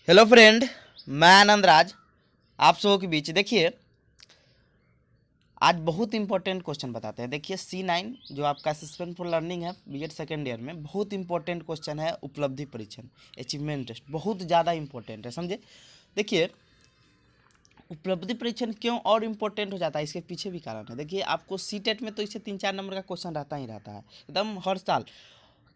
Hello friend, मैं आनंद राज आप सबों के बीच। देखिए, आज बहुत इंपॉर्टेंट क्वेश्चन बताते हैं। देखिए, C9 जो आपका असिस्टेंट फॉर लर्निंग है बीएड सेकेंड ईयर में, बहुत इंपॉर्टेंट क्वेश्चन है। उपलब्धि परीक्षण, अचीवमेंट टेस्ट, बहुत ज़्यादा इंपॉर्टेंट है, समझे। देखिए, उपलब्धि परीक्षण क्यों और इम्पोर्टेंट हो जाता है, इसके पीछे भी कारण है। देखिए, आपको सीटेट में तो इससे 3-4 नंबर का क्वेश्चन रहता ही रहता है एकदम हर साल,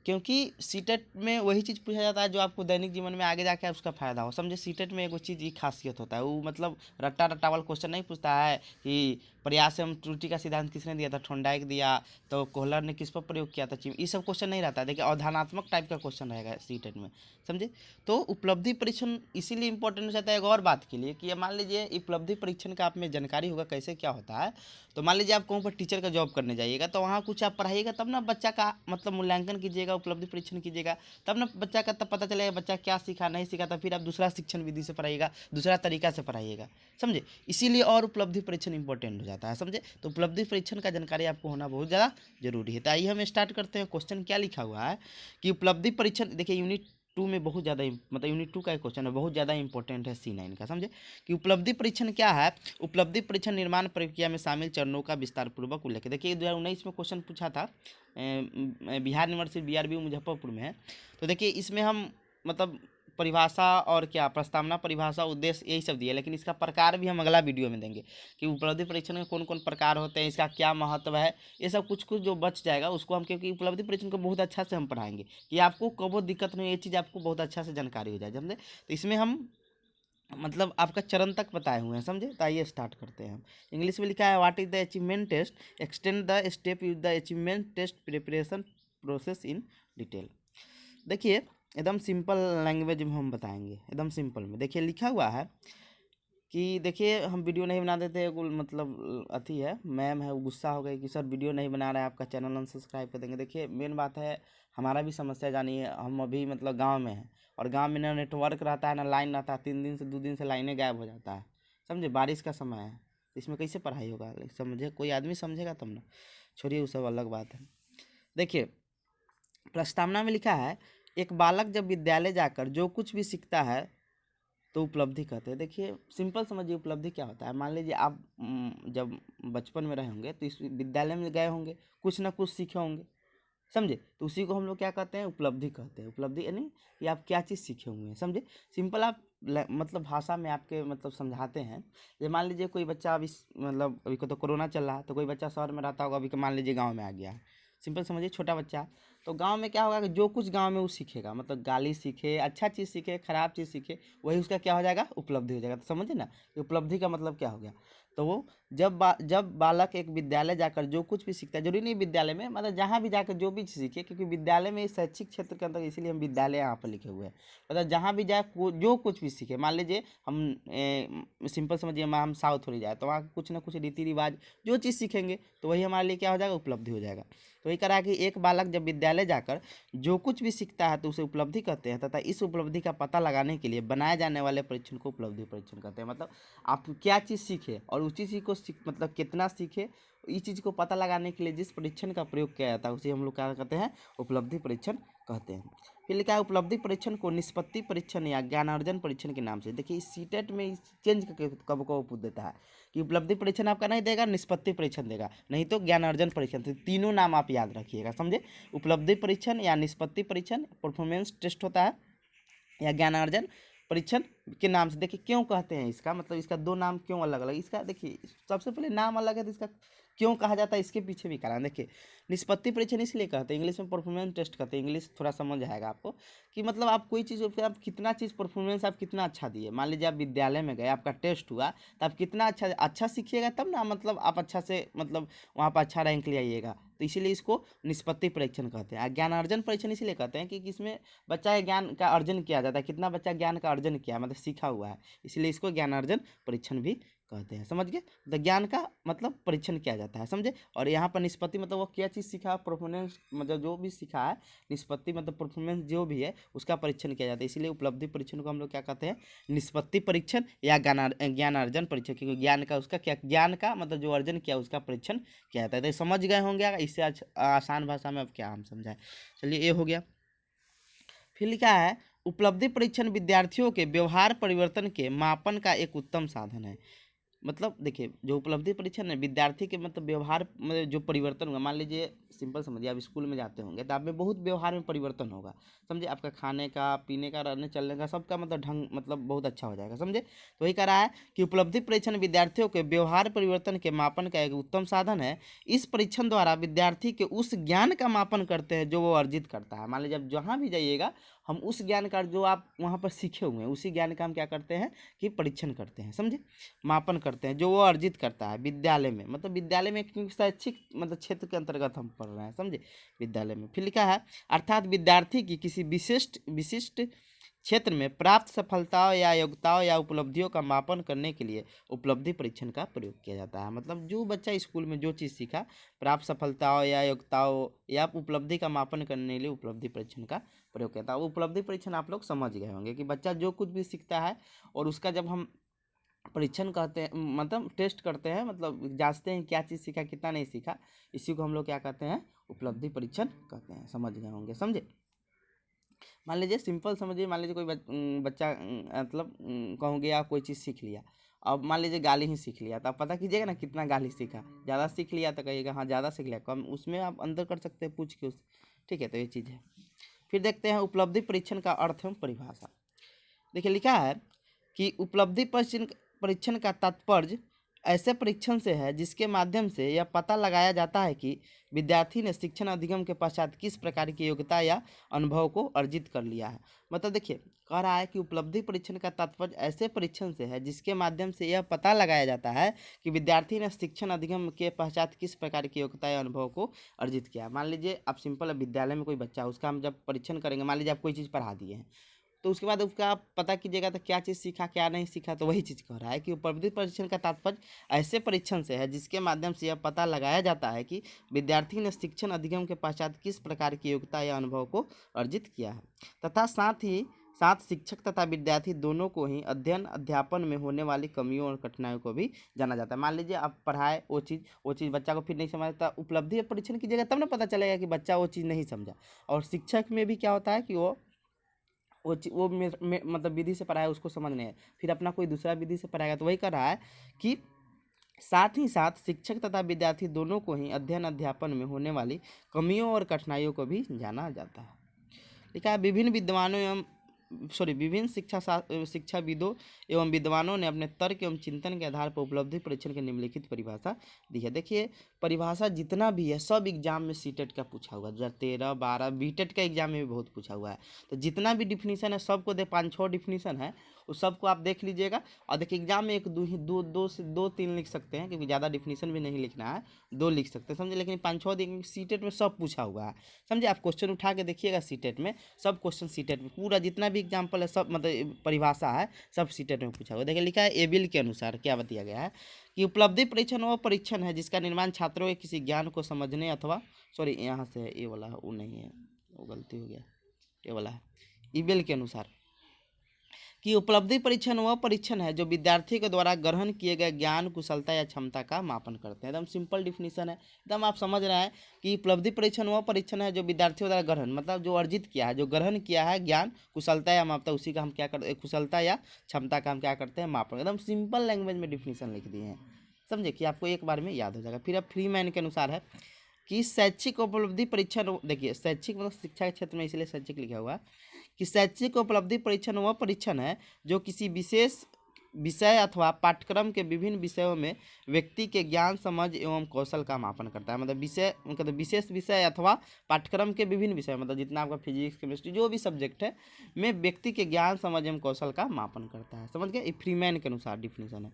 क्योंकि सीटेट में वही चीज़ पूछा जाता है जो आपको दैनिक जीवन में आगे जाके उसका फायदा हो, समझे। सीटेट में एगो चीज़ की खासियत होता है, वो मतलब रट्टा रट्टा वाला क्वेश्चन नहीं पूछता है कि प्रयास एवं त्रुटि का सिद्धांत किसने दिया था, थॉर्नडाइक दिया, तो कोहलर ने किस पर प्रयोग किया था, ये सब क्वेश्चन नहीं रहता है। देखिए, अवधारणात्मक टाइप का क्वेश्चन रहेगा सीटेट में, समझे। तो उपलब्धि परीक्षण इसीलिए इंपॉर्टेंट हो जाता है एक और बात के लिए कि मान लीजिए उपलब्धि परीक्षण का आप में जानकारी होगा कैसे क्या होता है। तो मान लीजिए आप कहीं पर टीचर का जॉब करने जाइएगा, तो वहाँ कुछ आप पढ़ाइएगा, तब ना बच्चा का मतलब मूल्यांकन कीजिएगा, उपलब्धि परीक्षण कीजिएगा, तब ना बच्चा का तब पता चलेगा बच्चा क्या सीखा नहीं सीखा, तो फिर आप दूसरा शिक्षण विधि से पढ़ाइएगा, दूसरा तरीका से पढ़ाइएगा, समझे। इसीलिए और उपलब्धि परीक्षण इंपॉर्टेंट हो जाता है, समझे। तो उपलब्धि परीक्षण का जानकारी आपको होना बहुत ज़्यादा जरूरी है। तो आइए हम स्टार्ट करते हैं। क्वेश्चन क्या लिखा हुआ है कि उपलब्धि परीक्षण, देखिए यूनिट 2 में बहुत ज़्यादा मतलब यूनिट 2 का एक क्वेश्चन है, बहुत ज़्यादा इंपॉर्टेंट है C9 का, समझे। कि उपलब्धि परीक्षण क्या है। उपलब्धि परीक्षण निर्माण प्रक्रिया में शामिल चरणों का विस्तार पूर्वक उल्लेख है। देखिए, 2019 में क्वेश्चन पूछा था, बिहार यूनिवर्सिटी BRBU मुजफ्फरपुर में है। तो देखिए, इसमें हम मतलब परिभाषा और क्या प्रस्तावना, परिभाषा, उद्देश्य, यही सब दिए, लेकिन इसका प्रकार भी हम अगला वीडियो में देंगे कि उपलब्धि परीक्षण के कौन कौन प्रकार होते हैं, इसका क्या महत्व है, ये सब कुछ कुछ जो बच जाएगा उसको हम, क्योंकि उपलब्धि परीक्षण को बहुत अच्छा से हम पढ़ाएंगे कि आपको कबो दिक्कत नहीं, ये चीज़ आपको बहुत अच्छा से जानकारी हो जाए, समझे। तो इसमें हम मतलब आपका चरण तक बताए हुए हैं, समझे। तो आइए स्टार्ट करते हैं हम। इंग्लिश में लिखा है what is the achievement test, extend the step use the achievement test preparation process in detail. देखिए, एकदम सिंपल लैंग्वेज में हम बताएंगे, एकदम सिंपल में। देखिए, लिखा हुआ है कि देखिए, हम वीडियो नहीं बना देते, मतलब अथी है, मैम है, वो गुस्सा हो गई कि सर वीडियो नहीं बना रहा है, आपका चैनल अनसब्सक्राइब कर देंगे। देखिए, मेन बात है, हमारा भी समस्या जानिए, हम अभी मतलब गांव में हैं, और गांव में ना नेटवर्क रहता है ना लाइन रहता है, 3 दिन से 2 दिन से लाइनें गायब हो जाता है, समझे। बारिश का समय है, इसमें कैसे पढ़ाई होगा, समझे। कोई आदमी समझेगा तब ना, छोड़िए वो सब अलग बात है। देखिए, प्रस्तावना में लिखा है एक बालक जब विद्यालय जाकर जो कुछ भी सीखता है तो उपलब्धि कहते हैं। देखिए, सिंपल समझिए उपलब्धि क्या होता है। मान लीजिए आप जब बचपन में रहे होंगे तो इस विद्यालय में गए होंगे, कुछ ना कुछ सीखे होंगे, समझे। तो उसी को हम लोग क्या कहते हैं, उपलब्धि कहते हैं। उपलब्धि यानी कि आप क्या चीज़ सीखे हुए हैं, समझे। सिंपल आप मतलब भाषा में आपके मतलब समझाते हैं। जैसे मान लीजिए कोई बच्चा अभी मतलब अभी को तो कोरोना चल रहा है, तो कोई बच्चा शहर में रहता होगा, अभी मान लीजिए गाँव में आ गया है, सिंपल समझिए, छोटा बच्चा। तो गांव में क्या होगा कि जो कुछ गांव में वो सीखेगा, मतलब गाली सीखे, अच्छा चीज़ सीखे, खराब चीज़ सीखे, वही उसका क्या हो जाएगा, उपलब्धि हो जाएगा। तो समझे ना कि उपलब्धि का मतलब क्या हो गया। तो वो जब बालक एक विद्यालय जाकर जो कुछ भी सीखता है, जरूरी नहीं विद्यालय में, मतलब जहाँ भी जाकर जो भी सीखे, क्योंकि विद्यालय में शैक्षिक क्षेत्र के अंदर, इसीलिए हम विद्यालय यहाँ पर लिखे हुए हैं। मतलब जहाँ भी जाए जो कुछ भी सीखे, मान लीजिए हम सिंपल समझिए, हम साउथ हो जाए, तो वहाँ कुछ ना कुछ रीति रिवाज जो चीज़ सीखेंगे, तो वही हमारे लिए क्या हो जाएगा, उपलब्धि हो जाएगा। तो वही करा कि एक बालक जब विद्यालय जाकर जो कुछ भी सीखता है तो उसे उपलब्धि कहते हैं, तथा इस उपलब्धि का पता लगाने के लिए बनाए जाने वाले परीक्षण को उपलब्धि परीक्षण कहते हैं। मतलब आप क्या चीज़ सीखे और उसी चीज़ को मतलब कितना सीखे, इस चीज़ को पता लगाने के लिए जिस परीक्षण का प्रयोग किया जाता है उसे हम लोग क्या कहते हैं, उपलब्धि परीक्षण कहते हैं। फिर लिखा है उपलब्धि परीक्षण को निष्पत्ति परीक्षण या ज्ञानार्जन परीक्षण के नाम से। देखिए, इस सीटेट में चेंज करके कब कब पूछ देता है कि उपलब्धि परीक्षण आपका नहीं देगा, निष्पत्ति परीक्षण देगा, नहीं तो ज्ञानार्जन परीक्षण। तो तीनों नाम आप याद रखिएगा, समझे। उपलब्धि परीक्षण या निष्पत्ति परीक्षण परफॉर्मेंस टेस्ट होता है, या ज्ञानार्जन परीक्षण के नाम से। देखिए, क्यों कहते हैं इसका मतलब, इसका दो नाम क्यों अलग अलग, इसका देखिए सबसे पहले नाम अलग है, तो इसका क्यों कहा जाता है इसके पीछे भी कारण। देखिए, निष्पत्ति परीक्षण इसलिए कहते हैं, इंग्लिश में परफॉर्मेंस टेस्ट कहते हैं, इंग्लिश थोड़ा समझ आएगा आपको, कि मतलब आप कोई चीज़, आप कितना चीज़ परफॉर्मेंस आप कितना अच्छा दिए। मान लीजिए आप विद्यालय में गए, आपका टेस्ट हुआ, तो आप कितना अच्छा सीखिएगा, तब ना मतलब आप अच्छा से मतलब वहाँ पर अच्छा रैंक ले आइएगा। तो इसीलिए इसको निष्पत्ति परीक्षण कहते हैं। ज्ञानार्जन परीक्षण इसलिए कहते हैं कि इसमें बच्चा के ज्ञान का अर्जन किया जाता है, कितना बच्चा ज्ञान का अर्जन किया है, मतलब सीखा हुआ है, इसलिए इसको ज्ञानार्जन परीक्षण भी कहते हैं, समझ गए। तो ज्ञान का मतलब परीक्षण किया जाता है, समझे। और यहाँ पर निष्पत्ति मतलब वो क्या चीज़ सीखा, परफॉर्मेंस मतलब जो भी सीखा है, निष्पत्ति मतलब परफॉर्मेंस जो भी है उसका परीक्षण किया जाता है, इसीलिए उपलब्धि परीक्षण को हम लोग क्या कहते हैं, निष्पत्ति परीक्षण या ज्ञानार्जन परीक्षण। क्योंकि ज्ञान का उसका क्या, ज्ञान का मतलब जो अर्जन किया उसका परीक्षण किया जाता है। तो समझ गए होंगे, इससे आसान भाषा में अब क्या हम समझाएं। चलिए, ये हो गया। फिर लिखा है उपलब्धि परीक्षण विद्यार्थियों के व्यवहार परिवर्तन के मापन का एक उत्तम साधन है। मतलब देखिए, जो उपलब्धि परीक्षण है विद्यार्थी के मतलब व्यवहार में जो परिवर्तन होगा, मान लीजिए सिंपल समझिए, आप स्कूल में जाते होंगे तो आप में बहुत व्यवहार में परिवर्तन होगा, समझे, आपका खाने का, पीने का, रहने चलने का, सबका मतलब ढंग मतलब बहुत अच्छा हो जाएगा, समझे। तो वही कह रहा है कि उपलब्धि परीक्षण विद्यार्थियों के व्यवहार परिवर्तन के मापन का एक उत्तम साधन है। इस परीक्षण द्वारा विद्यार्थी के उस ज्ञान का मापन करते हैं जो वो अर्जित करता है। मान लीजिए, जब जहाँ भी जाइएगा, हम उस ज्ञान का जो आप वहाँ पर सीखे हुए हैं उसी ज्ञान का हम क्या करते हैं कि परीक्षण करते हैं, समझे, मापन करते हैं जो वो अर्जित करता है विद्यालय में। मतलब विद्यालय में क्योंकि शैक्षिक मतलब क्षेत्र के अंतर्गत हम पढ़ रहे हैं, समझे, विद्यालय में। फिर लिखा है अर्थात विद्यार्थी की किसी विशिष्ट विशिष्ट क्षेत्र में प्राप्त सफलताओं या योग्यताओं या उपलब्धियों का मापन करने के लिए उपलब्धि परीक्षण का प्रयोग किया जाता है। मतलब जो बच्चा स्कूल में जो चीज़ सीखा, प्राप्त सफलताओं या योग्यताओं या उपलब्धि का मापन करने के लिए उपलब्धि परीक्षण का प्रयोग किया था। वो उपलब्धि परीक्षण आप लोग समझ गए होंगे कि बच्चा जो कुछ भी सीखता है और उसका जब हम परीक्षण कहते हैं, मतलब टेस्ट करते हैं, मतलब जांचते हैं क्या चीज़ सीखा कितना नहीं सीखा, इसी को हम लोग क्या कहते हैं, उपलब्धि परीक्षण कहते हैं। समझ गए होंगे, समझे। मान लीजिए सिंपल समझिए, मान लीजिए कोई बच्चा मतलब कहोगे आप कोई चीज़ सीख लिया, अब मान लीजिए गाली ही सीख लिया, तो आप पता कीजिएगा ना कितना गाली सीखा। ज़्यादा सीख लिया तो कहिएगा हाँ ज़्यादा सीख लिया, कम उसमें आप अंदर कर सकते हैं पूछ के उस। ठीक है, तो ये चीज़ है। फिर देखते हैं उपलब्धि परीक्षण का अर्थ एवं परिभाषा। देखिए लिखा है कि उपलब्धि परीक्षण परीक्षण का तात्पर्य ऐसे परीक्षण से है जिसके माध्यम से यह पता लगाया जाता है कि विद्यार्थी ने शिक्षण अधिगम के पश्चात किस प्रकार की योग्यता या अनुभव को अर्जित कर लिया है। मतलब देखिए, कह रहा है कि उपलब्धि परीक्षण का तात्पर्य ऐसे परीक्षण से है जिसके माध्यम से यह पता लगाया जाता है कि विद्यार्थी ने शिक्षण अधिगम के पश्चात किस प्रकार की योग्यता या अनुभव को अर्जित किया। मान लीजिए आप सिंपल विद्यालय में कोई बच्चा है, उसका हम जब परीक्षण करेंगे, मान लीजिए आप कोई चीज़ पढ़ा दिए हैं, तो उसके बाद उसका आप पता कीजिएगा तो क्या चीज़ सीखा क्या नहीं सीखा। तो वही चीज़ कह रहा है कि उपलब्धि परीक्षण का तात्पर्य ऐसे परीक्षण से है जिसके माध्यम से यह पता लगाया जाता है कि विद्यार्थी ने शिक्षण अधिगम के पश्चात किस प्रकार की योग्यता या अनुभव को अर्जित किया है, तथा साथ शिक्षक तथा विद्यार्थी दोनों को ही अध्ययन अध्यापन में होने वाली कमियों और कठिनाइयों को भी जाना जाता है। मान लीजिए आप पढ़ाए वो चीज़ बच्चा को फिर नहीं समझता, उपलब्धि परीक्षण कीजिएगा तब ना पता चलेगा कि बच्चा वो चीज़ नहीं समझा। और शिक्षक में भी क्या होता है कि वो मतलब विधि से पढ़ाया उसको समझ नहीं है, फिर अपना कोई दूसरा विधि से पढ़ाएगा। तो वही कर रहा है कि साथ ही साथ शिक्षक तथा विद्यार्थी दोनों को ही अध्ययन अध्यापन में होने वाली कमियों और कठिनाइयों को भी जाना जाता है। लिखा है विभिन्न शिक्षाविदों एवं विद्वानों ने अपने तर्क एवं चिंतन के आधार पर उपलब्धि परीक्षण की निम्नलिखित परिभाषा दी है। देखिए, परिभाषा जितना भी है सब एग्जाम में सीटेट का पूछा हुआ है, 2013 12 बीटेट का एग्जाम में भी बहुत पूछा हुआ है। तो जितना भी डिफिनीशन है सबको 5-6 डिफिनीशन है, उस सबको आप देख लीजिएगा। और देखिए एग्जाम में एक दो तीन लिख सकते हैं, क्योंकि ज़्यादा डिफिनीशन भी नहीं लिखना है, 2 लिख सकते हैं, समझे। लेकिन 5-6 दिन सीटेट में सब पूछा हुआ है, समझे। आप क्वेश्चन उठा के देखिएगा सीटेट में, सब क्वेश्चन सीटेट में पूरा जितना भी एग्जाम्पल है सब मतलब परिभाषा है सब सीटेट में पूछा हुआ है। देखिए लिखा है एबिल के अनुसार क्या बताया गया है कि उपलब्धि परीक्षण वह परीक्षण है जिसका निर्माण छात्रों के किसी ज्ञान को समझने अथवा सॉरी यहाँ से ये वाला वो नहीं है, वो गलती हो गया, ये वाला है। ईबेल के अनुसार कि उपलब्धि परीक्षण वह परीक्षण है जो विद्यार्थी के द्वारा ग्रहण किए गए ज्ञान कुशलता या क्षमता का मापन करते हैं। एकदम सिंपल डिफिनीशन है, एकदम आप समझ रहे हैं कि उपलब्धि परीक्षण वह परीक्षण है जो विद्यार्थियों द्वारा ग्रहण मतलब जो अर्जित किया है, जो ग्रहण किया है ज्ञान कुशलता या मापता, उसी का हम क्या करते हैं, कुशलता या क्षमता का हम क्या करते हैं, मापन। एकदम सिंपल लैंग्वेज में डिफिनीशन लिख दिए हैं, समझे, कि आपको एक बार में याद हो जाएगा। फिर अब फ्री मैन के अनुसार है कि शैक्षिक उपलब्धि परीक्षण, देखिए शैक्षिक मतलब शिक्षा के क्षेत्र में इसलिए शैक्षिक लिखा हुआ कि शैक्षिक उपलब्धि परीक्षण वह परीक्षण है जो किसी विशेष विषय अथवा पाठ्यक्रम के विभिन्न विषयों में व्यक्ति के ज्ञान समझ एवं कौशल का मापन करता है। मतलब विशेष विषय अथवा पाठ्यक्रम के विभिन्न विषय मतलब जितना आपका फिजिक्स केमिस्ट्री जो भी सब्जेक्ट है में व्यक्ति के ज्ञान समझ एवं कौशल का मापन करता है, समझ गए। ये फ्रीमैन के अनुसार डिफिनीशन है।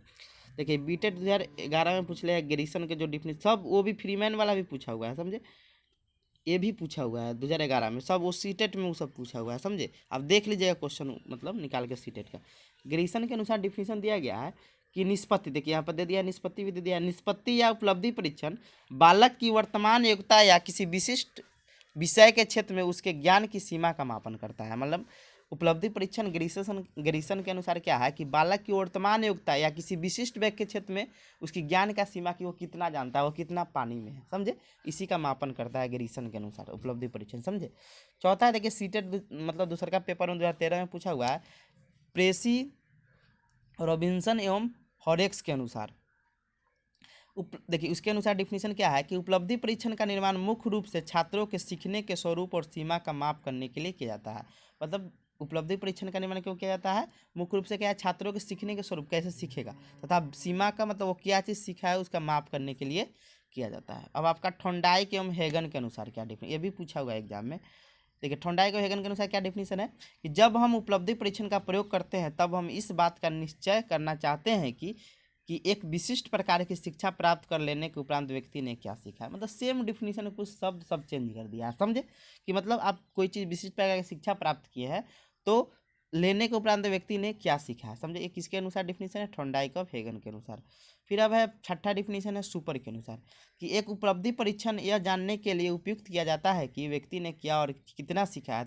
देखिए बीटेट 2011 में पूछ लिया ग्रेजुएशन के जो डिफिनीशन सब वो भी फ्रीमैन वाला भी पूछा हुआ है, समझे। ये भी पूछा हुआ है 2011 में, सब वो सीटेट में वो सब पूछा हुआ है, समझे। आप देख लीजिएगा क्वेश्चन मतलब निकाल के सीटेट का। ग्रेजुएशन के अनुसार डिफिनीशन दिया गया है कि निष्पत्ति, देखिए यहाँ पर दे दिया, निष्पत्ति भी दे दिया। निष्पत्ति या उपलब्धि परीक्षण बालक की वर्तमान योग्यता या किसी विशिष्ट विषय के क्षेत्र में उसके ज्ञान की सीमा का मापन करता है। मतलब उपलब्धि परीक्षण ग्रीसन के अनुसार क्या है कि बालक की वर्तमान योग्यता या किसी विशिष्ट व्यक्ति के क्षेत्र में उसकी ज्ञान का सीमा कि वो कितना जानता है, वो कितना पानी में है, समझे, इसी का मापन करता है ग्रीसन के अनुसार उपलब्धि परीक्षण, समझे। चौथा है देखिए सीटेट मतलब दूसरा का पेपर 2013 में पूछा हुआ है प्रेसी रॉबिन्सन एवं हॉरेक्स के अनुसार देखिए उसके अनुसार डिफिनीशन क्या है कि उपलब्धि परीक्षण का निर्माण मुख्य रूप से छात्रों के सीखने के स्वरूप और सीमा का माप करने के लिए किया जाता है। मतलब उपलब्धि परीक्षण का निर्माण क्यों किया जाता है, मुख्य रूप से क्या है, छात्रों के सीखने के स्वरूप कैसे सीखेगा तथा सीमा का मतलब वो क्या चीज़ सीखा है उसका माप करने के लिए किया जाता है। अब आपका थॉर्नडाइक एवं हेगन के अनुसार क्या डिफिनीशन, ये भी पूछा हुआ है एग्जाम में। देखिए थॉर्नडाइक और हेगन के अनुसार क्या डिफिनीशन है कि जब हम उपलब्धि परीक्षण का प्रयोग करते हैं तब हम इस बात का निश्चय करना चाहते हैं कि एक विशिष्ट प्रकार की शिक्षा प्राप्त कर लेने के उपरांत व्यक्ति ने क्या सीखा है। मतलब सेम डिफिनीशन कुछ शब्द सब चेंज कर दिया है, समझे, कि मतलब आप कोई चीज़ विशिष्ट प्रकार की शिक्षा प्राप्त किए हैं तो लेने के उपरांत व्यक्ति ने क्या सीखा है, समझे। ये किसके अनुसार डिफिनीशन है, थॉर्नडाइक और हेगन के अनुसार। फिर अब है छठा डिफिनीशन है सुपर के अनुसार कि एक उपलब्धि परीक्षण यह जानने के लिए उपयुक्त किया जाता है कि व्यक्ति ने क्या और कितना सीखा है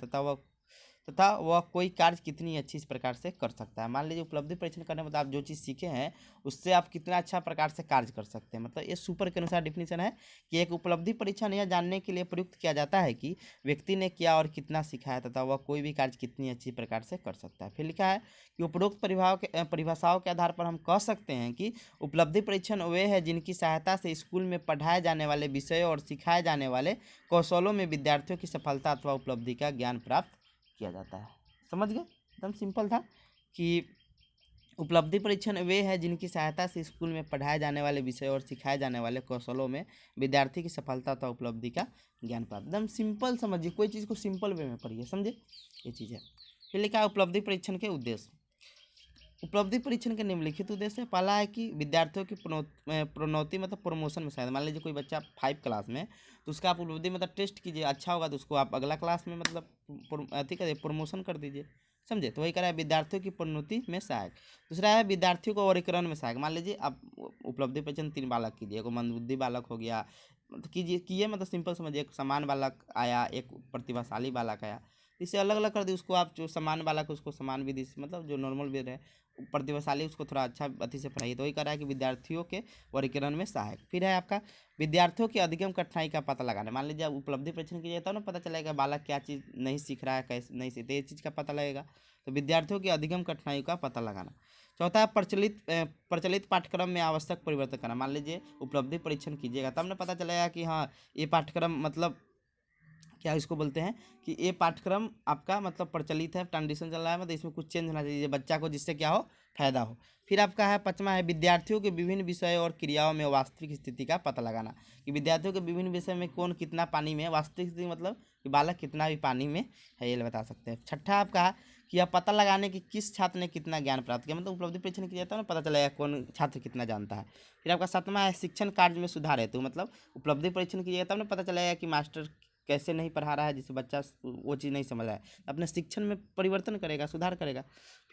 तथा वह कोई कार्य कितनी अच्छी इस प्रकार से कर सकता है। मान लीजिए उपलब्धि परीक्षण करने में आप जो चीज़ सीखे हैं उससे आप कितना अच्छा प्रकार से कार्य कर सकते हैं। मतलब ये सुपर के अनुसार डिफिनीशन है कि एक उपलब्धि परीक्षण यह जानने के लिए प्रयुक्त किया जाता है कि व्यक्ति ने क्या और कितना सीखा है तथा वह कोई भी कार्य कितनी अच्छी प्रकार से कर सकता है। फिर लिखा है कि उपरोक्त परिभाषाओं के आधार पर हम कह सकते हैं कि उपलब्धि परीक्षण वे है जिनकी सहायता से स्कूल में पढ़ाए जाने वाले विषयों और सिखाए जाने वाले कौशलों में विद्यार्थियों की सफलता अथवा उपलब्धि का ज्ञान प्राप्त किया जाता है। समझ गए, एकदम सिंपल था कि उपलब्धि परीक्षण वे है जिनकी सहायता से स्कूल में पढ़ाए जाने वाले विषय और सिखाए जाने वाले कौशलों में विद्यार्थी की सफलता तथा उपलब्धि का ज्ञान प्राप्त। एकदम सिंपल समझिए, कोई चीज़ को सिंपल वे में पढ़िए, समझे, ये चीज़ है। फिर लिखा है उपलब्धि परीक्षण के उद्देश्य। उपलब्धि परीक्षण के निम्नलिखित उद्देश्य पहला है कि विद्यार्थियों की प्रोन्नति मतलब प्रमोशन में शायद मान लीजिए कोई बच्चा 5 क्लास में तो उसका आप उपलब्धि मतलब टेस्ट कीजिए, अच्छा होगा तो उसको आप अगला क्लास में मतलब अथी करिए, प्रमोशन कर दीजिए, समझे। तो वही कह रहा है विद्यार्थियों की प्रोन्नति में सहायक। दूसरा है विद्यार्थियों को वर्गीकरण में सहायक। मान लीजिए आप उपलब्धि परीक्षण 3 बालक कीजिए, एक मंदबुद्धि बालक हो गया, मतलब किए मतलब सिंपल समझिए, एक समान बालक आया, एक प्रतिभाशाली बालक आया, इसे अलग अलग कर दी। उसको आप जो समान बालक उसको समान विधि से मतलब जो नॉर्मल विधि है, प्रतिभाशाली उसको थोड़ा अच्छा अति से पढ़ाइए। तो वही कर रहा है कि विद्यार्थियों के वर्गीकरण में सहायक। फिर है आपका विद्यार्थियों की अधिगम कठिनाई का पता लगाना। मान लीजिए आप उपलब्धि परीक्षण कीजिए तब ना पता चलेगा बालक क्या चीज़ नहीं सीख रहा है, कैसे नहीं सीखते, ये चीज़ का पता लगेगा। तो विद्यार्थियों की अधिगम कठिनाई का पता लगाना। चौथा है प्रचलित पाठ्यक्रम में आवश्यक परिवर्तन करना। मान लीजिए उपलब्धि परीक्षण कीजिएगा तब ना पता चलेगा कि हाँ ये पाठ्यक्रम मतलब क्या इसको बोलते हैं कि ये पाठ्यक्रम आपका मतलब प्रचलित है, ट्रांजिशन चल रहा है, मतलब इसमें कुछ चेंज होना चाहिए बच्चा को, जिससे क्या हो, फायदा हो। फिर आपका है पाँचवा है विद्यार्थियों के विभिन्न विषयों और क्रियाओं में वास्तविक स्थिति का पता लगाना कि विद्यार्थियों के विभिन्न विषय में कौन कितना पानी में है, वास्तविक स्थिति मतलब कि बालक कितना भी पानी में है, ये बता सकते हैं। छठा आपका है कि यह पता लगाने की किस छात्र ने कितना ज्ञान प्राप्त किया, मतलब उपलब्धि परीक्षण किया जाता है ना, पता चलेगा कौन छात्र कितना जानता है। फिर आपका सातवां है शिक्षण कार्य में सुधार है, तो मतलब उपलब्धि परीक्षण कीजिएगा तब ना पता चलेगा कि मास्टर कैसे नहीं पढ़ा रहा है, जिससे बच्चा वो चीज़ नहीं समझ रहा है, अपने शिक्षण में परिवर्तन करेगा, सुधार करेगा।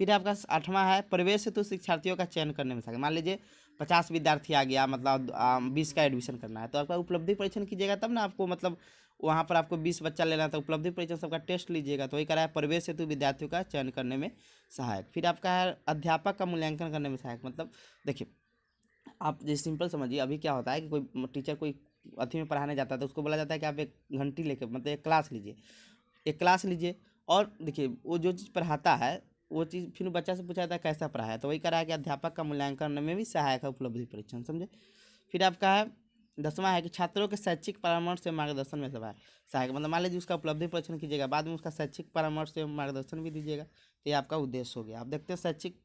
फिर आपका आठवां है प्रवेश हेतु शिक्षार्थियों का चयन करने में सहायक। मान लीजिए 50 विद्यार्थी आ गया, मतलब 20 का एडमिशन करना है, तो आपका उपलब्धि परीक्षण कीजिएगा तब ना आपको मतलब वहाँ पर आपको 20 बच्चा लेना है, तो उपलब्धि परीक्षण सबका टेस्ट लीजिएगा। तो वही करा है प्रवेश हेतु विद्यार्थियों का चयन करने में सहायक। फिर आपका है अध्यापक का मूल्यांकन करने में सहायक। मतलब देखिए आप जैसे सिंपल समझिए, अभी क्या होता है कि कोई टीचर कोई अथी में पढ़ाने जाता है तो उसको बोला जाता है कि आप एक घंटी लेके मतलब एक क्लास लीजिए और देखिए वो जो चीज़ पढ़ाता है वो चीज़ फिर बच्चा से पूछा जाता है कैसा पढ़ा है, तो वही करा है कि अध्यापक का मूल्यांकन करने में भी सहायक है उपलब्धि परीक्षण, समझे। फिर आपका है 10वां है कि छात्रों के शैक्षिक परामर्श से मार्गदर्शन में सहायक। मतलब मान लीजिए उसका उपलब्धि परीक्षण कीजिएगा, बाद में उसका शैक्षिक परामर्श से मार्गदर्शन भी दीजिएगा, तो ये आपका उद्देश्य हो गया। आप देखते हैं शैक्षिक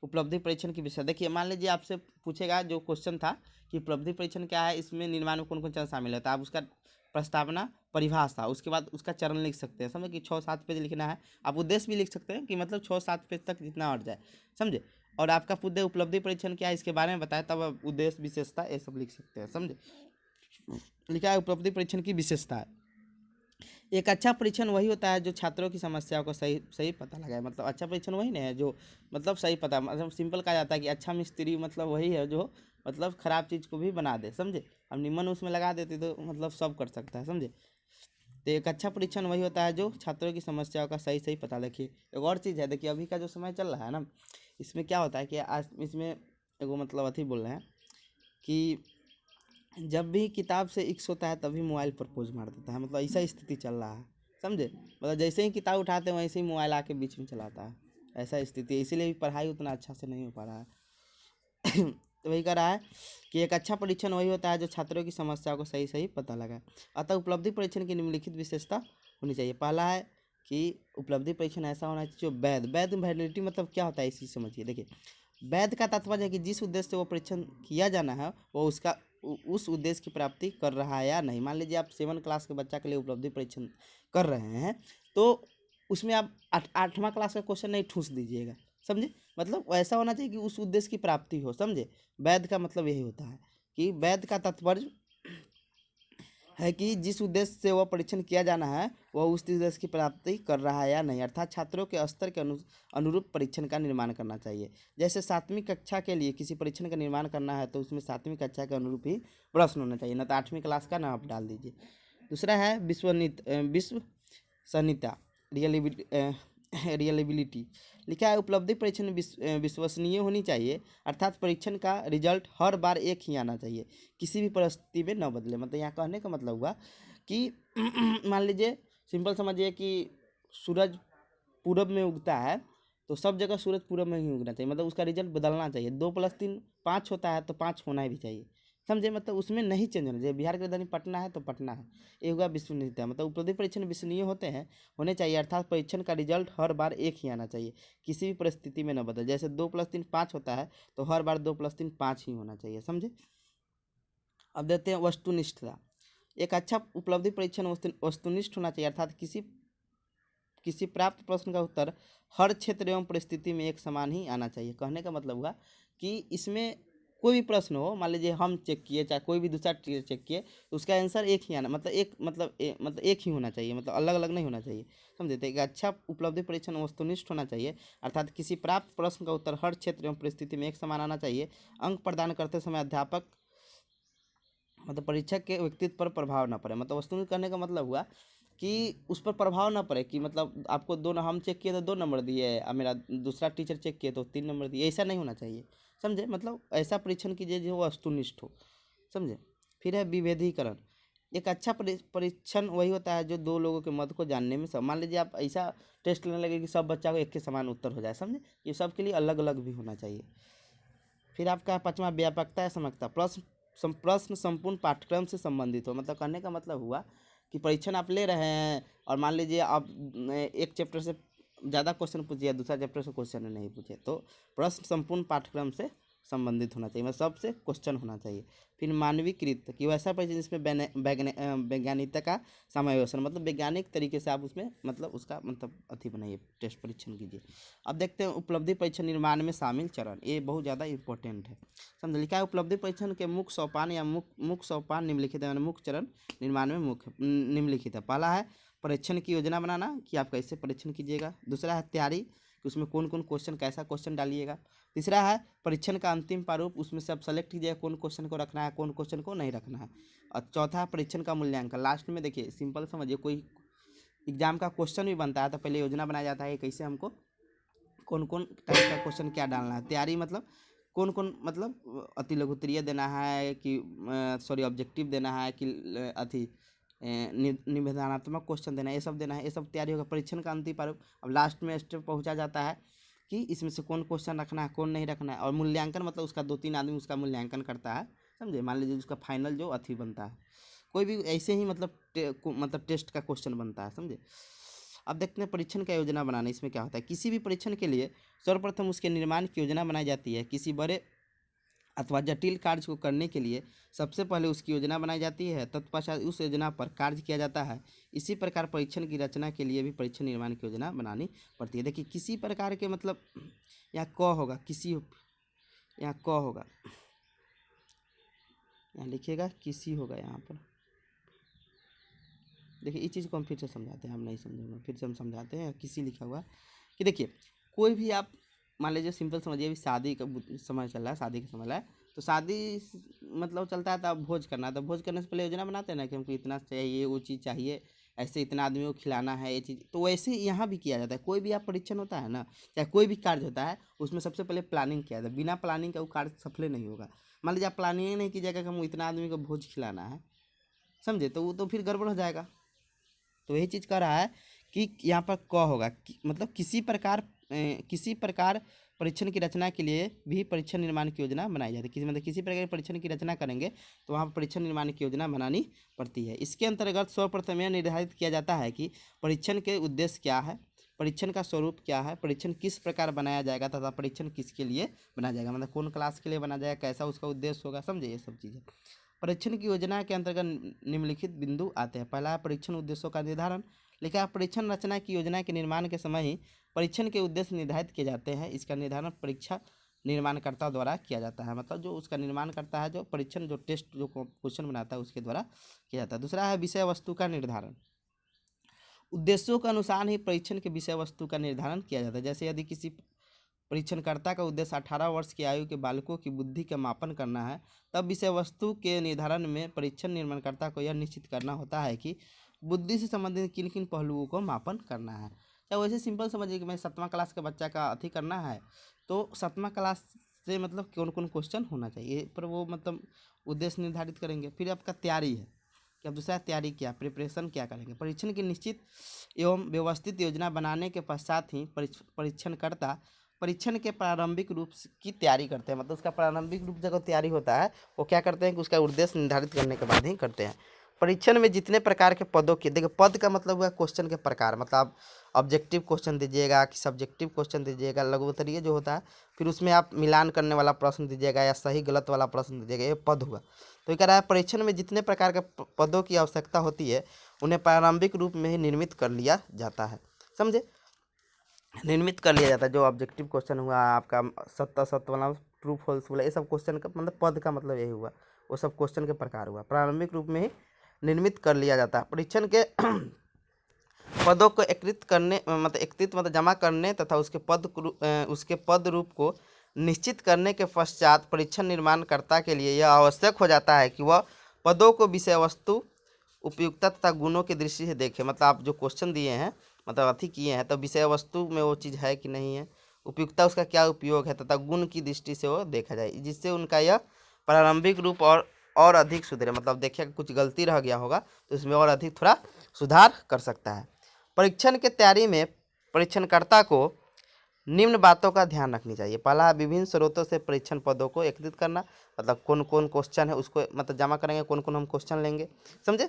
उपलब्धि परीक्षण की विषय। देखिए मान लीजिए आपसे पूछेगा जो क्वेश्चन था कि उपलब्धि परीक्षण क्या है, इसमें निर्माण में कौन कौन चरण शामिल है, तो आप उसका प्रस्तावना परिभाषा उसके बाद उसका चरण लिख सकते हैं, समझे कि 6-7 पेज लिखना है। आप उद्देश्य भी लिख सकते हैं कि मतलब 6-7 पेज तक जितना और जाए, समझे। और आपका पूरे उपलब्धि परीक्षण क्या है इसके बारे में बताया, तब आप उद्देश्य विशेषता ये सब लिख सकते हैं, समझे। लिखा है उपलब्धि परीक्षण की विशेषता है, एक अच्छा परीक्षण वही होता है जो छात्रों की समस्याओं को सही सही पता लगाए। मतलब अच्छा परीक्षण वही नहीं है जो मतलब सही पता, मतलब सिंपल कहा जाता है कि अच्छा मिस्त्री मतलब वही है जो मतलब खराब चीज़ को भी बना दे, समझे। अब निमन उसमें लगा देते तो मतलब सब कर सकता है, समझे। तो एक अच्छा परीक्षण वही होता है जो छात्रों की समस्याओं का सही सही पता। देखिए एक और चीज़ है, देखिए अभी का जो समय चल रहा है ना, इसमें क्या होता है कि आज इसमें एगो मतलब अथी बोल रहे हैं कि जब भी किताब से इक्स होता है तभी मोबाइल पर पोज मार देता है, मतलब ऐसा स्थिति चल रहा है, समझे। मतलब जैसे ही किताब उठाते हैं वैसे ही मोबाइल आके बीच में चलाता है, ऐसा स्थिति है। इसीलिए भी पढ़ाई उतना अच्छा से नहीं हो पा रहा है। तो वही कह रहा है कि एक अच्छा परीक्षण वही होता है जो छात्रों की समस्याओं को सही सही पता लगाए। अतः उपलब्धि परीक्षण की निम्नलिखित विशेषता होनी चाहिए। पहला है कि उपलब्धि परीक्षण ऐसा होना चाहिए जो वैध वैलिडिटी मतलब क्या होता है इसी समझिए। देखिए वैध का तात्पर्य है कि जिस उद्देश्य से वो परीक्षण किया जाना है वो उसका उस उद्देश्य की प्राप्ति कर रहा है या नहीं। मान लीजिए आप 7 क्लास के बच्चा के लिए उपलब्धि परीक्षण कर रहे हैं तो उसमें आप 8वां क्लास का क्वेश्चन नहीं ठूस दीजिएगा, समझे। मतलब ऐसा होना चाहिए कि उस उद्देश्य की प्राप्ति हो, समझे। वैध का मतलब यही होता है कि वैध का तात्पर्य है कि जिस उद्देश्य से वह परीक्षण किया जाना है वह उस उद्देश्य की प्राप्ति कर रहा है या नहीं, अर्थात छात्रों के स्तर के अनुरूप परीक्षण का निर्माण करना चाहिए। जैसे 7वीं कक्षा के लिए किसी परीक्षण का निर्माण करना है तो उसमें 7वीं कक्षा के अनुरूप ही प्रश्न होना चाहिए, न तो 8वीं क्लास का ना आप डाल दीजिए। दूसरा है विश्वसनीयता, रियलेबिलिटी। लिखा है उपलब्धि परीक्षण विश्वसनीय होनी चाहिए, अर्थात परीक्षण का रिजल्ट हर बार एक ही आना चाहिए, किसी भी परिस्थिति में न बदले। मतलब यहाँ कहने का मतलब हुआ कि मान लीजिए सिंपल समझिए कि सूरज पूरब में उगता है तो सब जगह सूरज पूरब में ही उगना चाहिए, मतलब उसका रिजल्ट बदलना चाहिए। 2+3 5 होता है तो 5 होना भी चाहिए, समझे। मतलब उसमें नहीं चेंज होना चाहिए। बिहार की राजधानी पटना है तो पटना है, ये हुआ विश्वसनीयता। मतलब उपलब्धि परीक्षण विश्वसनीय होने चाहिए, अर्थात परीक्षण का रिजल्ट हर बार एक ही आना चाहिए, किसी भी परिस्थिति में न बदले। जैसे 2+3 5 होता है तो हर बार 2+3 5 ही होना चाहिए, समझे। अब देते हैं वस्तुनिष्ठता। एक अच्छा उपलब्धि परीक्षण वस्तुनिष्ठ होना चाहिए, अर्थात किसी प्राप्त प्रश्न का उत्तर हर क्षेत्र एवं परिस्थिति में एक समान ही आना चाहिए। कहने का मतलब हुआ कि इसमें कोई भी प्रश्न हो, मान लीजिए हम चेक किए चाहे कोई भी दूसरा टीचर चेक किए, तो उसका आंसर एक ही आना, मतलब एक ही होना चाहिए, मतलब अलग अलग नहीं होना चाहिए, समझे। तो एक अच्छा उपलब्धि परीक्षण वस्तुनिष्ठ होना चाहिए, अर्थात किसी प्राप्त प्रश्न का उत्तर हर क्षेत्र एवं परिस्थिति में एक समान आना चाहिए। अंक प्रदान करते समय अध्यापक मतलब परीक्षक के व्यक्तित्व पर प्रभाव न पड़े। मतलब वस्तुनिष्ठ करने का मतलब हुआ कि उस पर प्रभाव ना पड़े कि मतलब आपको हम चेक किए तो 2 नंबर दिए और मेरा दूसरा टीचर चेक किए तो 3 नंबर दिए, ऐसा नहीं होना चाहिए, समझे। मतलब ऐसा परीक्षण कीजिए जो वस्तुनिष्ठ हो, समझे। फिर है विभेदीकरण। एक अच्छा परीक्षण वही होता है जो दो लोगों के मत को जानने में मान लीजिए आप ऐसा टेस्ट लेने लगे कि सब बच्चा को एक के समान उत्तर हो जाए, समझे। ये सब के लिए अलग अलग भी होना चाहिए। फिर आपका 5वां व्यापकता या समग्रता। प्रश्न संपूर्ण पाठ्यक्रम से संबंधित हो। मतलब कहने का मतलब हुआ कि परीक्षण आप ले रहे हैं और मान लीजिए आप एक चैप्टर से ज़्यादा क्वेश्चन पूछिए, दूसरा चैप्टर से क्वेश्चन नहीं पूछे, तो प्रश्न संपूर्ण पाठ्यक्रम से संबंधित होना चाहिए, मतलब सबसे क्वेश्चन होना चाहिए। फिर मानवीकृत कि वैसा परीक्षण जिसमें वैज्ञानिकता का समावेशन, मतलब वैज्ञानिक तरीके से आप उसमें मतलब उसका मतलब अथी बनाइए, टेस्ट परीक्षण कीजिए। अब देखते हैं उपलब्धि परीक्षण निर्माण में शामिल चरण, ये बहुत ज़्यादा इंपॉर्टेंट है, समझ। लिखा है उपलब्धि परीक्षण के मुख्य सोपान या मुख्य सोपान निम्नलिखित है, मुख्य चरण निर्माण में मुख्य निम्नलिखित है। पहला है परीक्षण की योजना बनाना कि आप कैसे परीक्षण कीजिएगा। दूसरा है तैयारी कि उसमें कौन कौन क्वेश्चन कैसा क्वेश्चन डालिएगा। तीसरा है परीक्षण का अंतिम प्रारूप, उसमें से आप सेलेक्ट कीजिएगा कौन क्वेश्चन को रखना है कौन क्वेश्चन को नहीं रखना है। और चौथा है परीक्षण का मूल्यांकन। लास्ट में देखिए सिंपल समझिए, कोई एग्जाम का क्वेश्चन भी बनता है तो पहले योजना बनाया जाता है कैसे हमको कौन कौन टाइप का क्वेश्चन क्या डालना है। तैयारी मतलब कौन कौन मतलब अति लघुत्तरीय देना है कि सॉरी ऑब्जेक्टिव देना है कि अति निबंधात्मक क्वेश्चन देना है, ये सब देना है, ये सब तैयारी होगा। परीक्षण का अंतिम प्रारूप। अब लास्ट में स्टेप पहुंचा जाता है कि इसमें से कौन क्वेश्चन रखना है कौन नहीं रखना है। और मूल्यांकन मतलब उसका 2-3 आदमी उसका मूल्यांकन करता है, समझे। मान लीजिए उसका फाइनल जो अथी बनता है, कोई भी ऐसे ही मतलब टेस्ट का क्वेश्चन बनता है, समझे। अब देखते हैं परीक्षण का योजना बनाना। इसमें क्या होता है, किसी भी परीक्षण के लिए सर्वप्रथम उसके निर्माण की योजना बनाई जाती है। किसी बड़े अथवा जटिल कार्य को करने के लिए सबसे पहले उसकी योजना बनाई जाती है, तत्पश्चात उस योजना पर कार्य किया जाता है। इसी प्रकार परीक्षण की रचना के लिए भी परीक्षण निर्माण की योजना बनानी पड़ती है। देखिए किसी प्रकार के मतलब यहाँ क होगा, किसी यहाँ क होगा, यहाँ लिखिएगा किसी होगा यहाँ पर। देखिए इस चीज़ को हम फिर से समझाते हैं, हम नहीं समझेंगे फिर से हम समझाते हैं। किसी लिखा हुआ कि देखिए कोई भी आप मान लीजिए सिंपल समझिए, अभी शादी का समय चल रहा है, शादी का समय है, तो शादी मतलब चलता है तो अब भोज करना है, तो भोज करने से पहले योजना बनाते हैं ना कि हमको इतना चाहिए वो चीज़ चाहिए, ऐसे इतना आदमी को खिलाना है, ये चीज़। तो वैसे यहाँ भी किया जाता है, कोई भी आप परीक्षण होता है ना, चाहे कोई भी कार्य होता है, उसमें सबसे पहले प्लानिंग किया जाता है। बिना प्लानिंग का वो कार्य सफल नहीं होगा। मान लीजिए आप प्लानिंग नहीं कीजिएगा कि हम इतना आदमी को भोज खिलाना है, समझे, तो वो तो फिर गड़बड़ हो जाएगा। तो यही चीज़ कह रहा है कि यहाँ पर क होगा मतलब किसी प्रकार परीक्षण की रचना के लिए भी परीक्षण निर्माण की योजना बनाई जाती है। किसी प्रकार के परीक्षण की रचना करेंगे तो वहाँ पर परीक्षण निर्माण की योजना बनानी पड़ती है। इसके अंतर्गत सर्वप्रथम यह निर्धारित किया जाता है कि परीक्षण के उद्देश्य क्या है, परीक्षण का स्वरूप क्या है, परीक्षण किस प्रकार बनाया जाएगा तथा परीक्षण किसके लिए बनाया जाएगा, मतलब कौन क्लास के लिए बनाया जाएगा, कैसा उसका उद्देश्य होगा, समझे, ये सब चीज़ें। परीक्षण की योजना के अंतर्गत निम्नलिखित बिंदु आते हैं। पहला है परीक्षण उद्देश्यों का निर्धारण। लिखा है परीक्षण रचना की योजना के निर्माण के समय ही परीक्षण के उद्देश्य निर्धारित किए जाते हैं। इसका निर्धारण परीक्षा निर्माणकर्ता द्वारा किया जाता है, मतलब जो उसका निर्माण करता है, जो परीक्षण जो टेस्ट जो क्वेश्चन बनाता है उसके द्वारा किया जाता है। दूसरा है विषय वस्तु का निर्धारण। उद्देश्यों के अनुसार ही परीक्षण के विषय वस्तु का निर्धारण किया जाता है। जैसे यदि किसी परीक्षणकर्ता का उद्देश्य 18 वर्ष की आयु के बालकों की बुद्धि का मापन करना है, तब विषय वस्तु के निर्धारण में परीक्षण निर्माणकर्ता को यह निश्चित करना होता है कि बुद्धि से संबंधित किन किन पहलुओं को मापन करना है। या वैसे सिंपल समझिए कि मैं 7वां क्लास के बच्चा का अथी करना है, तो 7वां क्लास से मतलब कौन कौन क्वेश्चन होना चाहिए, पर वो मतलब उद्देश्य निर्धारित करेंगे। फिर आपका तैयारी है कि अब दूसरा तैयारी क्या, प्रिपरेशन क्या करेंगे। परीक्षण की निश्चित एवं व्यवस्थित योजना बनाने के पश्चात ही परीक्षणकर्ता परीक्षण के प्रारंभिक रूप की तैयारी करते हैं, मतलब उसका प्रारंभिक रूप जब तैयारी होता है वो क्या करते हैं कि उसका उद्देश्य निर्धारित करने के बाद ही करते हैं। परीक्षण में जितने प्रकार के पदों के, देखिए पद का मतलब हुआ क्वेश्चन के प्रकार, मतलब आप ऑब्जेक्टिव क्वेश्चन दीजिएगा कि सब्जेक्टिव क्वेश्चन दीजिएगा, लघुत्तरीय जो होता है, फिर उसमें आप मिलान करने वाला प्रश्न दीजिएगा या सही गलत वाला प्रश्न दीजिएगा, ये पद हुआ। तो ये कह रहा है परीक्षण में जितने प्रकार के पदों की आवश्यकता होती है उन्हें प्रारंभिक रूप में ही निर्मित कर लिया जाता है, समझे, निर्मित कर लिया जाता है। जो ऑब्जेक्टिव क्वेश्चन हुआ आपका, सत्य असत्य वाला, ट्रू फॉल्स वाला, ये सब क्वेश्चन का मतलब पद का मतलब यही हुआ, वो सब क्वेश्चन के प्रकार हुआ, प्रारंभिक रूप में ही निर्मित कर लिया जाता है। परीक्षण के पदों को एकत्रित मतलब जमा करने तथा उसके पद रूप को निश्चित करने के पश्चात परीक्षण निर्माणकर्ता के लिए यह आवश्यक हो जाता है कि वह पदों को विषय वस्तु उपयुक्तता तथा गुणों की दृष्टि से देखें। मतलब आप जो क्वेश्चन दिए हैं, मतलब अथी किए हैं, तो विषय वस्तु में वो चीज़ है कि नहीं है, उपयुक्तता उसका क्या उपयोग है तथा गुण की दृष्टि से वो देखा जाए, जिससे उनका यह प्रारंभिक रूप और अधिक सुधरे। मतलब देखिए कुछ गलती रह गया होगा तो इसमें और अधिक थोड़ा सुधार कर सकता है। परीक्षण के तैयारी में परीक्षणकर्ता को निम्न बातों का ध्यान रखनी चाहिए। पहला, विभिन्न स्रोतों से परीक्षण पदों को एकत्रित करना, मतलब कौन कौन क्वेश्चन है उसको मतलब जमा करेंगे, कौन कौन हम क्वेश्चन लेंगे, समझे,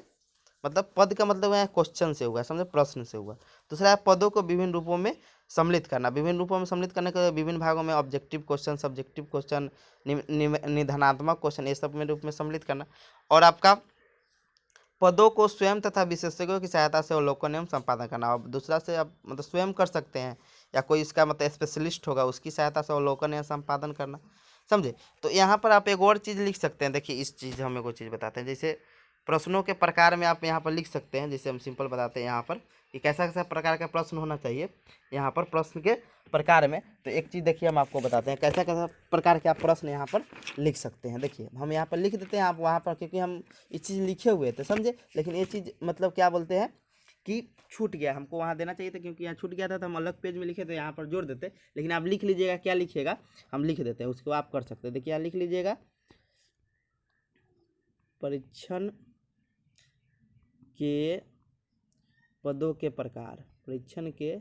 मतलब पद का मतलब है क्वेश्चन से हुआ, समझे, प्रश्न से हुआ। दूसरा है पदों को विभिन्न रूपों में सम्मिलित करना। विभिन्न रूपों में सम्मिलित करने के विभिन्न भागों में ऑब्जेक्टिव क्वेश्चन, सब्जेक्टिव क्वेश्चन, निधानात्मक क्वेश्चन, ये सब में रूप में सम्मिलित करना। और आपका पदों को स्वयं तथा विशेषज्ञों की सहायता से अवलोकन एवं संपादन करना। और दूसरा से आप मतलब स्वयं कर सकते हैं या कोई इसका मतलब स्पेशलिस्ट होगा उसकी सहायता से अवलोकन या संपादन करना, समझे। तो यहाँ पर आप एक और चीज़ लिख सकते हैं। देखिए इस चीज़ हम एक और चीज़ बताते हैं, जैसे प्रश्नों के प्रकार में आप यहाँ पर लिख सकते हैं। जैसे हम सिंपल बताते हैं यहाँ पर कि कैसा कैसा प्रकार का प्रश्न होना चाहिए यहाँ पर प्रश्न के प्रकार में। तो एक चीज़ देखिए हम आपको बताते हैं कैसा कैसा प्रकार के आप प्रश्न यहाँ पर लिख सकते हैं। देखिए हम यहाँ पर लिख देते हैं, आप वहाँ पर, क्योंकि हम ये चीज़ लिखे हुए थे, समझे, लेकिन ये चीज़ मतलब क्या बोलते हैं कि छूट गया, हमको वहाँ देना चाहिए था, क्योंकि यहाँ छूट गया था तो हम अलग पेज में लिखे थे, यहाँ पर जोड़ देते। लेकिन आप लिख लीजिएगा, क्या लिखिएगा, हम लिख देते हैं, उसको आप कर सकते हैं। देखिए यहाँ लिख लीजिएगा परीक्षण के पदों के प्रकार, परीक्षण के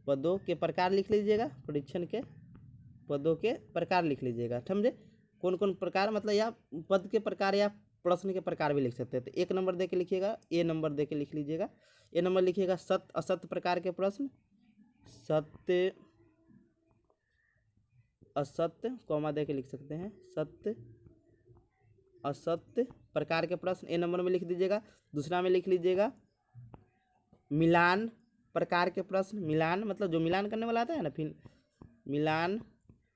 पदों के प्रकार लिख लीजिएगा, परीक्षण के पदों के प्रकार लिख लीजिएगा, समझे, कौन कौन प्रकार, मतलब या पद के प्रकार या प्रश्न के प्रकार भी लिख सकते हैं। तो 1 नंबर दे के लिखिएगा, ए नंबर दे के लिख लीजिएगा। ए नंबर लिखिएगा सत्य असत्य प्रकार के प्रश्न, सत्य असत्य कॉमा दे के लिख सकते हैं, सत्य असत्य प्रकार के प्रश्न ए नंबर में लिख दीजिएगा। दूसरा में लिख लीजिएगा मिलान प्रकार के प्रश्न, मिलान मतलब जो मिलान करने वाला आता है ना, फिर मिलान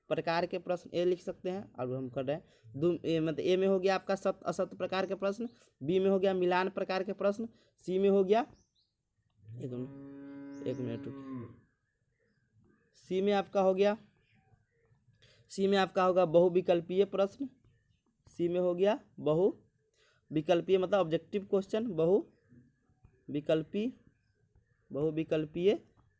प्रकार के प्रश्न ए लिख सकते हैं। और हम कर रहे हैं मतलब ए में हो गया आपका सत्य असत्य प्रकार के प्रश्न, बी में हो गया मिलान प्रकार के प्रश्न, सी में हो गया एक मिनट सी में आपका हो गया, सी में आपका होगा बहुविकल्पीय प्रश्न, सी में हो गया बहुविकल्पीय मतलब ऑब्जेक्टिव क्वेश्चन, बहु बहुविकल्पीय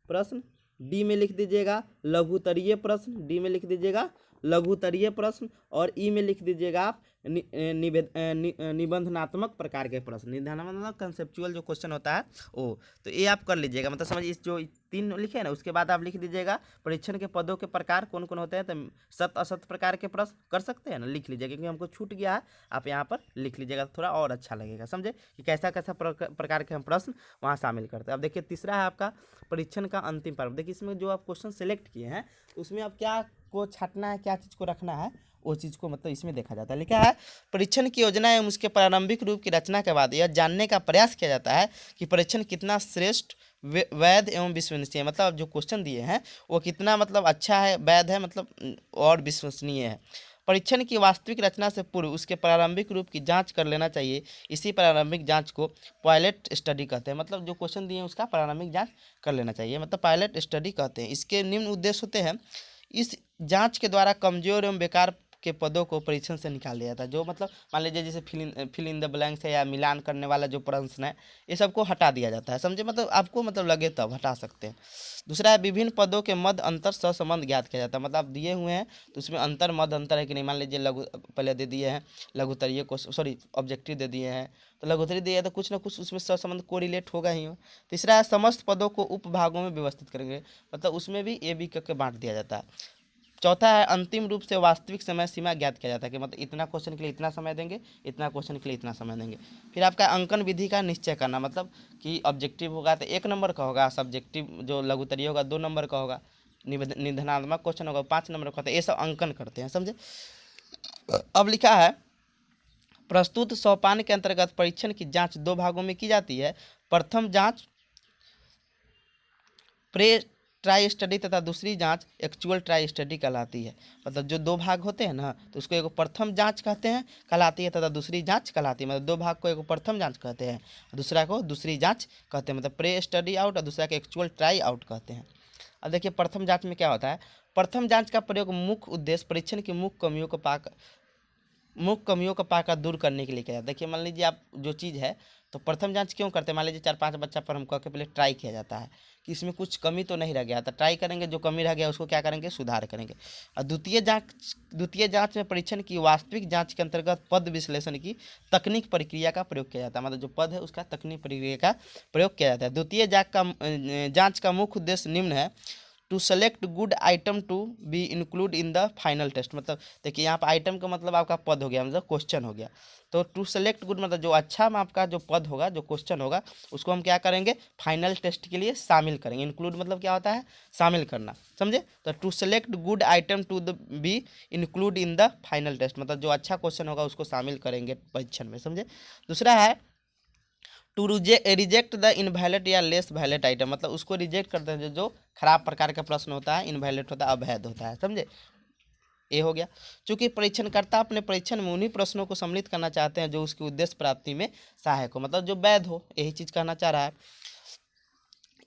प्रश्न। डी में लिख दीजिएगा लघुतरीय प्रश्न, डी में लिख दीजिएगा लघुतरीय प्रश्न, और ई में लिख दीजिएगा आप निबंधनात्मक प्रकार के प्रश्न, निबंधनात्मक कंसेप्चुअल जो क्वेश्चन होता है वो। तो ये आप कर लीजिएगा, मतलब समझिए इस जो 3 लिखे हैं ना, उसके बाद आप लिख दीजिएगा परीक्षण के पदों के प्रकार कौन कौन होते हैं। तो सत असत प्रकार के प्रश्न कर सकते हैं ना, लिख लीजिएगा, क्योंकि हमको छूट गया है, आप यहाँ पर लिख लीजिएगा, थोड़ा और अच्छा लगेगा, समझे कि कैसा कैसा प्रकार के हम प्रश्न वहाँ शामिल करते हैं। अब देखिए तीसरा है आपका परीक्षण का अंतिम पर्व। देखिए इसमें जो आप क्वेश्चन सेलेक्ट किए हैं उसमें आप क्या को छाटना है, क्या चीज़ को रखना है, वो चीज़ को मतलब इसमें देखा जाता है। लिखा है परीक्षण की योजना एवं उसके प्रारंभिक रूप की रचना के बाद यह जानने का प्रयास किया जाता है कि परीक्षण कितना श्रेष्ठ, वैध एवं विश्वसनीय, मतलब जो क्वेश्चन दिए हैं वो कितना मतलब अच्छा है, वैध है, मतलब और विश्वसनीय है। परीक्षण की वास्तविक रचना से पूर्व उसके प्रारंभिक रूप की जांच कर लेना चाहिए। इसी प्रारंभिक जांच को पायलट स्टडी कहते हैं, मतलब जो क्वेश्चन दिए हैं उसका प्रारंभिक जांच कर लेना चाहिए, मतलब पायलट स्टडी कहते हैं। इसके निम्न उद्देश्य होते हैं। इस जांच के द्वारा कमजोर एवं बेकार के पदों को परीक्षण से निकाल दिया जाता है। जो मतलब मान लीजिए जैसे फिल इन द ब्लैंक्स है या मिलान करने वाला जो प्रश्न है, ये सबको हटा दिया जाता है, समझे, मतलब आपको मतलब लगे तब हटा सकते हैं। दूसरा है विभिन्न पदों के मध्य अंतर सहसंबंध ज्ञात किया जाता है, मतलब आप दिए हुए हैं तो उसमें अंतर मध्य अंतर है कि नहीं। मान लीजिए लघु पहले दे दिए हैं लघुतरीय को, सॉरी ऑब्जेक्टिव दे दिए हैं, तो लघुतरी दिए तो कुछ ना कुछ उसमें सहसंबंध कोरिलेट होगा ही हो। तीसरा है समस्त पदों को उपभागों में व्यवस्थित करेंगे, मतलब उसमें भी ए बी करके बांट दिया जाता है। चौथा है अंतिम रूप से वास्तविक समय सीमा ज्ञात किया जाता है कि मतलब इतना क्वेश्चन के लिए इतना समय देंगे, इतना क्वेश्चन के लिए इतना समय देंगे। फिर आपका अंकन विधि का निश्चय करना, मतलब कि ऑब्जेक्टिव होगा तो 1 नंबर का होगा, सब्जेक्टिव जो लघुतरीय होगा 2 नंबर का होगा, निबंधनात्मक क्वेश्चन होगा 5 नंबर का होता है, ये सब अंकन करते हैं, समझे। अब लिखा है प्रस्तुत सोपान के अंतर्गत परीक्षण की जाँच 2 भागों में की जाती है। प्रथम जाँच प्रे ट्राई स्टडी तथा दूसरी जांच एक्चुअल ट्राई स्टडी कहलाती है। मतलब जो 2 भाग होते हैं ना, तो उसको एक प्रथम जांच कहते हैं कहलाती है, तथा दूसरी जांच कहलाती है। मतलब 2 भाग को एक प्रथम जांच कहते हैं, दूसरा को दूसरी जांच कहते हैं, मतलब प्रे स्टडी आउट और दूसरा को एक्चुअल ट्राई आउट कहते हैं। अब देखिए प्रथम जांच में क्या होता है। प्रथम जांच का प्रयोग मुख्य उद्देश्य परीक्षण की मुख्य कमियों को पाकर दूर करने के लिए किया जाता है। देखिए मान लीजिए आप जो चीज़ है, तो प्रथम जांच क्यों करते हैं, मान लीजिए 4-5 बच्चा पर हम कह के पहले ट्राई किया जाता है कि इसमें कुछ कमी तो नहीं रह गया, तो ट्राई करेंगे, जो कमी रह गया उसको क्या करेंगे, सुधार करेंगे। और द्वितीय जांच में परीक्षण की वास्तविक जांच के अंतर्गत पद विश्लेषण की तकनीक प्रक्रिया का प्रयोग किया जाता है, मतलब जो पद है उसका तकनीक प्रक्रिया का प्रयोग किया जाता है। द्वितीय जांच का मुख्य उद्देश्य निम्न है। To select good item to be include in the final test, मतलब देखिए यहाँ पर आइटम का मतलब आपका पद हो गया, मतलब क्वेश्चन हो गया। तो टू सेलेक्ट गुड मतलब जो अच्छा आपका जो पद होगा, जो क्वेश्चन होगा, उसको हम क्या करेंगे, फाइनल टेस्ट के लिए शामिल करेंगे। इंक्लूड मतलब क्या होता है, शामिल करना, समझे। तो to select good item to the be include in the final test, मतलब जो अच्छा क्वेश्चन होगा उसको शामिल करेंगे परीक्षण में, समझे। दूसरा है टू रिजेक्ट द इनवैलिड या लेस वैलिड आइटम, मतलब उसको रिजेक्ट करते हैं जो खराब प्रकार का प्रश्न होता है, इनवैलिड होता है, अवैध होता है, समझे। ये हो गया। चूंकि परीक्षणकर्ता अपने परीक्षण में उन्हीं प्रश्नों को सम्मिलित करना चाहते हैं जो उसकी उद्देश्य प्राप्ति में सहायक हो, मतलब जो वैध हो, यही चीज़ कहना चाह रहा है।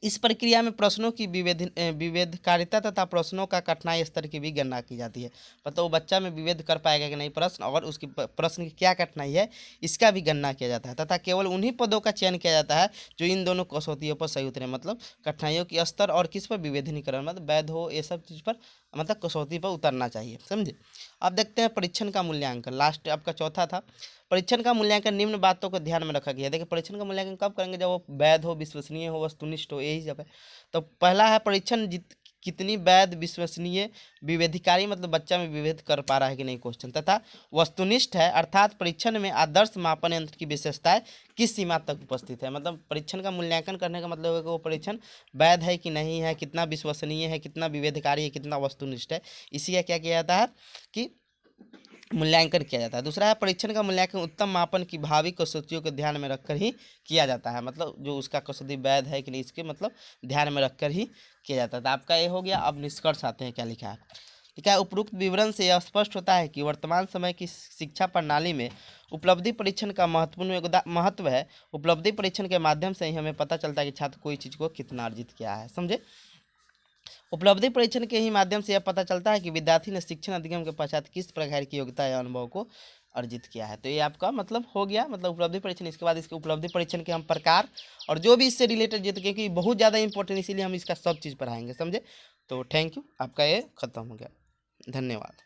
इस प्रक्रिया में प्रश्नों की विविधकारिता तथा प्रश्नों का कठिनाई स्तर की भी गणना की जाती है, मतलब वो बच्चा में विविध कर पाएगा कि नहीं प्रश्न, और उसकी प्रश्न की क्या कठिनाई है इसका भी गणना किया जाता है। तथा केवल उन्हीं पदों का चयन किया जाता है जो इन दोनों कसौटियों पर सही उतरे, मतलब कठिनाइयों की स्तर और किस पर विभेदनीकरण, मतलब वैध हो, ये सब चीज़ पर मतलब कसौटी पर उतरना चाहिए, समझे। अब देखते हैं परीक्षण का मूल्यांकन, लास्ट आपका चौथा था। परीक्षण का मूल्यांकन निम्न बातों को ध्यान में रखा गया है। देखिए परीक्षण का मूल्यांकन कब करेंगे, जब वो वैध हो, विश्वसनीय हो, वस्तुनिष्ठ हो, यही सब है। तो पहला है परीक्षण कितनी वैध, विश्वसनीय, विभेदकारी, मतलब बच्चा में विभेद कर पा रहा है कि नहीं क्वेश्चन, तथा वस्तुनिष्ठ है, अर्थात परीक्षण में आदर्श मापन यंत्र की विशेषताएं किस सीमा तक उपस्थित है। मतलब परीक्षण का मूल्यांकन करने का मतलब है कि वो परीक्षण वैध है कि नहीं है, कितना विश्वसनीय है, कितना विभेदकारी है, कितना वस्तुनिष्ठ है, इसी का क्या किया जाता है कि मूल्यांकन किया जाता है। दूसरा है परीक्षण का मूल्यांकन उत्तम मापन की भावी कसौटियों को ध्यान में रखकर ही किया जाता है, मतलब जो उसका कसौटी वैध है कि नहीं इसके मतलब ध्यान में रखकर ही किया जाता है। तो आपका ये हो गया। अब निष्कर्ष आते हैं, क्या लिखा है, ठीक है। उपरोक्त विवरण से यह स्पष्ट होता है कि वर्तमान समय की शिक्षा प्रणाली में उपलब्धि परीक्षण का महत्वपूर्ण महत्व है। उपलब्धि परीक्षण के माध्यम से ही हमें पता चलता है कि छात्र कोई चीज़ को कितना अर्जित किया है, समझे। उपलब्धि परीक्षण के ही माध्यम से यह पता चलता है कि विद्यार्थी ने शिक्षण अधिगम के पश्चात किस प्रकार की योग्यता या अनुभव को अर्जित किया है। तो ये आपका मतलब हो गया, मतलब उपलब्धि परीक्षण। इसके बाद इसके उपलब्धि परीक्षण के हम प्रकार और जो भी इससे रिलेटेड, जो क्योंकि बहुत ज़्यादा इंपॉर्टेंट, इसीलिए हम इसका सब चीज़ पढ़ाएंगे, समझे। तो थैंक यू, आपका ये खत्म हो गया, धन्यवाद।